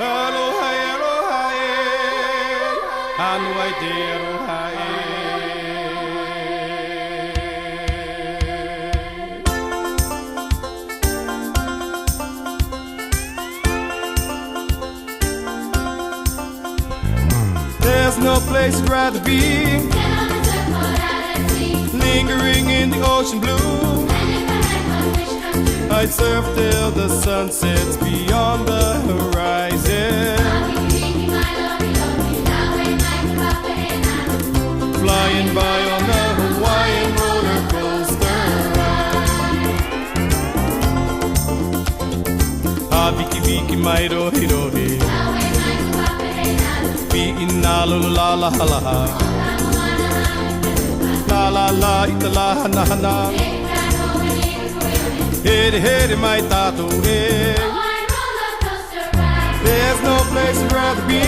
Aloha, aloha, anu ai te aloha There's no place I'd rather be lingering in the ocean blue. I'd surf till the sun sets beyond the horizon, flying by on the Hawaiian roller coaster ride. Viki viki mai rohi rohi, Pi'ina lulu la la ha la ha, la la la ita la hana hana, Hede hede mai tato e. There's no place I'd rather be.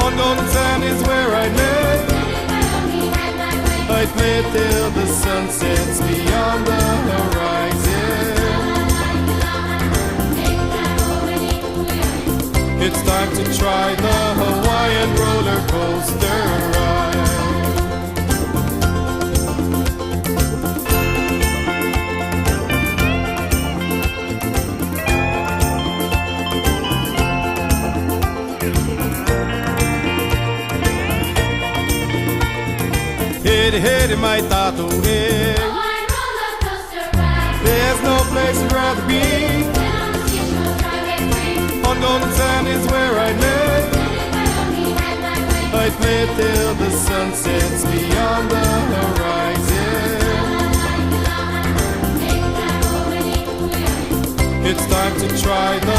On golden sand is where I live. I'd play till the sun sets beyond the horizon. It's time to try the Hawaiian roller coaster ride. Hede hede mai tato e. There's no place I'd rather be. On golden sand is where I live. I'd play till the sun sets beyond the horizon. It's time to try the